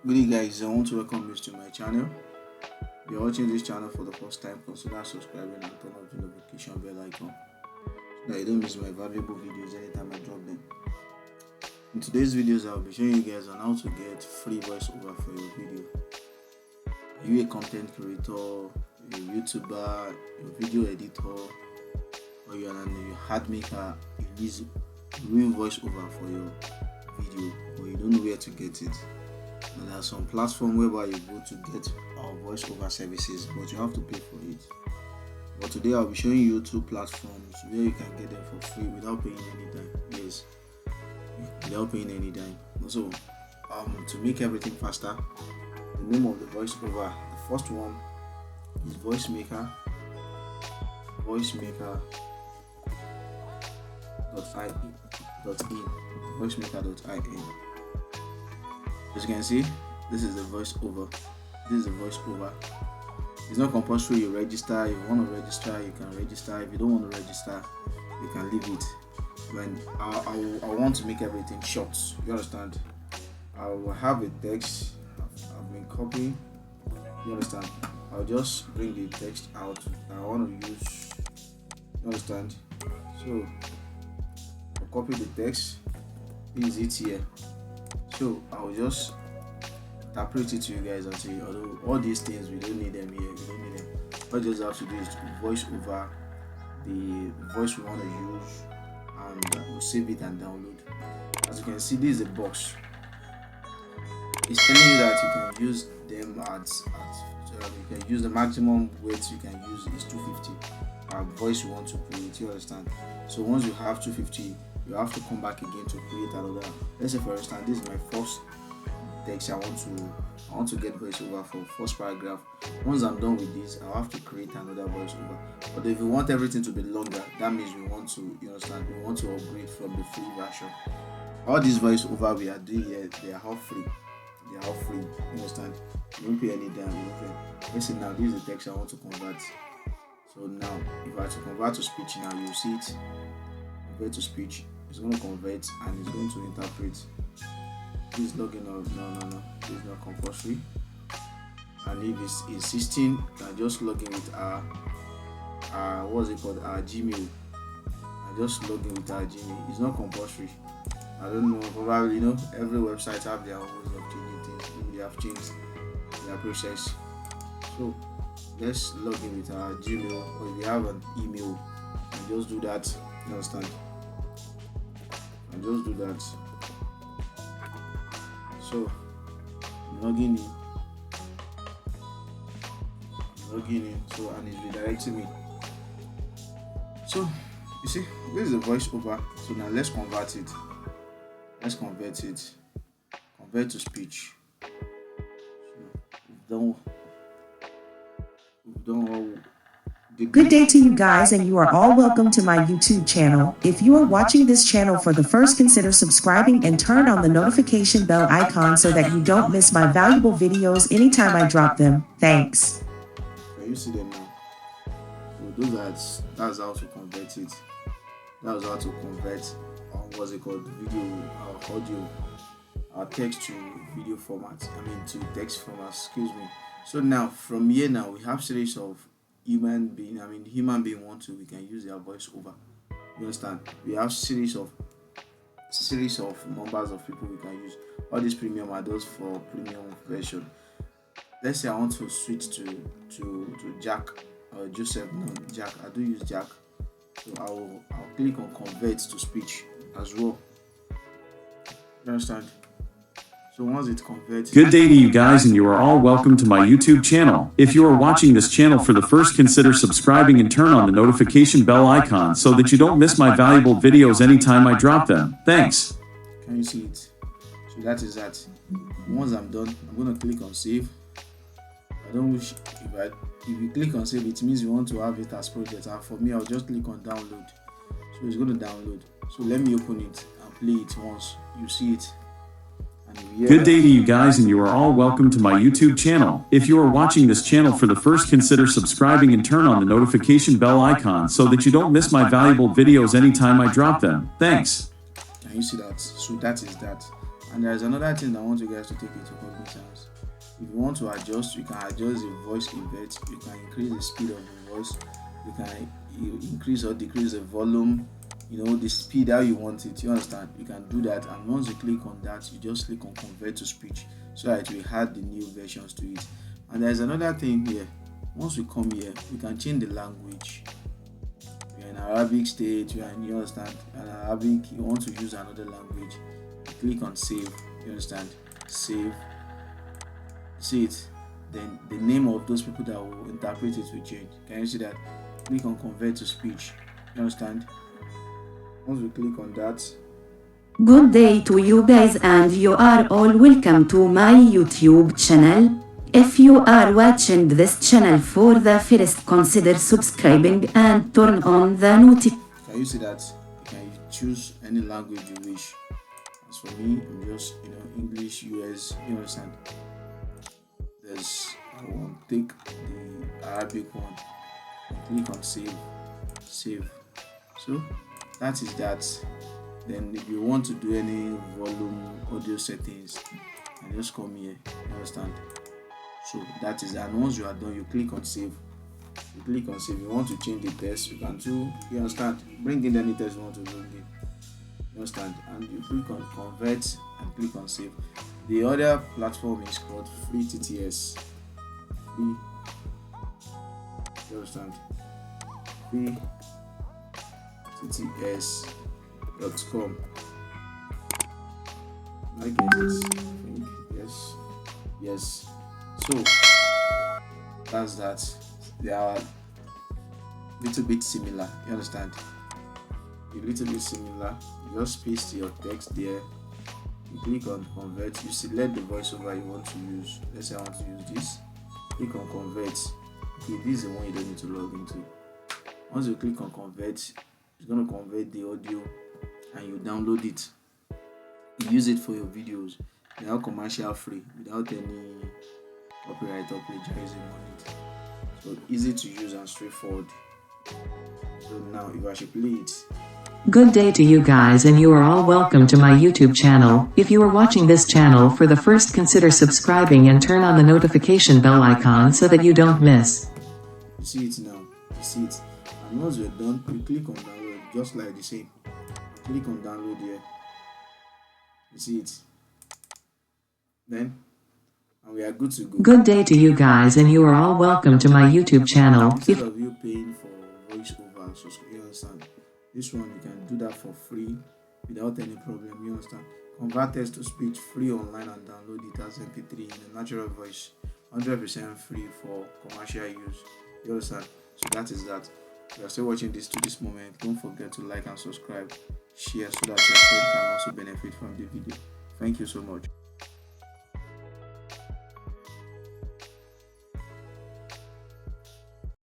Good day guys, I want to welcome you to my channel. If you're watching this channel for the first time, consider subscribing and turn on the notification bell icon so that you don't miss my valuable videos anytime I drop them. In today's videos, I'll be showing you guys on how to get free voiceover for your video. Are you a content creator, a YouTuber, a video editor, or you're a ad maker, you need real voiceover for your video, but you don't know where to get it? And there are some platforms whereby you go to get our voiceover services, but you have to pay for it. But today I'll be showing you two platforms where you can get them for free without paying any time. Yes, without paying any time. Also, to make everything faster, the name of the voiceover, the first one is voicemaker. Voicemaker.in. As you can see, this is the voiceover. It's not compulsory you register. If you want to register, you can register. If you don't want to register, you can leave it. When I want to make everything short, you understand? I will have a text. I've been copying. You understand? I'll just bring the text out that I want to use. You understand? So I'll copy the text. Is it here? So I'll just interpret it to you guys and say, although all these things we don't need them here, we don't need them. All you just have to do is to voice over the voice we want to use, and we'll save it and download. As you can see, this is a box. It's telling you that you can use them you can use the maximum weight you can use is 250 voice you want to create. You understand? So once you have 250, you have to come back again to create another. Let's say for instance, this is my first text. I want to get voiceover for first paragraph. Once I'm done with this, I'll have to create another voiceover. But if you want everything to be longer, that means we want to, you understand, we want to upgrade from the free version. All these voiceover we are doing here, they are all free. You understand? You don't pay any damn. Let's say now this is the text I want to convert. So now if I were to convert to speech, now you see it. Convert to speech. It's going to convert and it's going to interpret. Please log in. No, it's not compulsory. And if it's insisting, I just log in with our what's it called, our Gmail. I just log in with our Gmail. It's not compulsory. I don't know, probably every website have their own ways of changing things. Maybe they have changed their process. So let's log in with our Gmail, or if you have an email, and just do that. You understand? And just do that. So logging in. So, and it's redirecting me. So you see, this is the voiceover. So now let's convert it. Convert to speech. So we've done all. Good day to you guys, and you are all welcome to my YouTube channel. If you are watching this channel for the first, consider subscribing and turn on the notification bell icon so that you don't miss my valuable videos anytime I drop them. Thanks. Can you see them now? So that's how to convert it. That was how to convert what's it called, video, our text to video format. To text format. Excuse me. So now from here, now we have series of human being want to, we can use their voice over. You understand? We have series of numbers of people we can use. All these premium are those for premium version. Let's say I want to switch to Jack or Joseph. No, Jack. I do use Jack. So I'll click on convert to speech as well. You understand? So once it converts. Good day to you guys, and you are all welcome to my YouTube channel. If you are watching this channel for the first, consider subscribing and turn on the notification bell icon so that you don't miss my valuable videos anytime I drop them. Thanks. Can you see it? So that is that. Once I'm done, I'm going to click on save. I don't wish, if you click on save, it means you want to have it as project. And for me, I'll just click on download. So it's going to download. So let me open it and play it once. You see it. Good day to you guys, and you are all welcome to my YouTube channel. If you are watching this channel for the first, consider subscribing and turn on the notification bell icon so that you don't miss my valuable videos anytime I drop them. Thanks. Can you see that? So that is that. And there's another thing that I want you guys to take into cognizance. If you want to adjust, you can adjust the voice invert, you can increase the speed of the voice, you can increase or decrease the volume, the speed how you want it, you understand. You can do that, and once you click on that, you just click on convert to speech so that it will add the new versions to it. And there's another thing here. Once we come here, we can change the language. You're in Arabic state, you understand, and Arabic, you want to use another language, you click on save, you understand, save, see it, then the name of those people that will interpret it will change. Can you see that? Click on convert to speech, you understand. Once we click on that, Good day to you guys, and you are all welcome to my YouTube channel. If you are watching this channel for the first, consider subscribing and turn on the notification. can you see that? You can choose any language you wish. As for me, I'm just English, US, you understand. I will take the Arabic one, click on save. So that is that. Then if you want to do any volume audio settings, you can just come here, you understand. So that is that. And once you are done, you click on save. You want to change the text, you can do, you understand, bring in any text you want to bring in, you understand, and you click on convert and click on save. The other platform is called free TTS. You understand? Free TTS.com. I get it. I think yes. So that's that. They are a little bit similar. You understand? A little bit similar. You just paste your text there. You click on convert. You select the voiceover you want to use. Let's say I want to use this. Click on convert. Okay, this is the one you don't need to log into. Once you click on convert, it's going to convert the audio and you download it. You use it for your videos without commercial free, without any copyright or plagiarism on it. So easy to use and straightforward. So now if I should play it. Good day to you guys, and you are all welcome to my YouTube channel. If you are watching this channel for the first, consider subscribing and turn on the notification bell icon so that you don't miss. You see it now. You see it. And once you're done, you click on download, just like the same. Click on download here. You see it. Then and we are good to go. Good day to you guys, and you are all welcome to my YouTube channel. Instead of you paying for voiceover and subscription, you understand, this one you can do that for free without any problem, you understand. Convert text to speech free online and download it as MP3 in a natural voice, 100% free for commercial use, you understand. So that is that. If you are still watching this to this moment, don't forget to like and subscribe, share so that your friend can also benefit from the video. Thank you so much.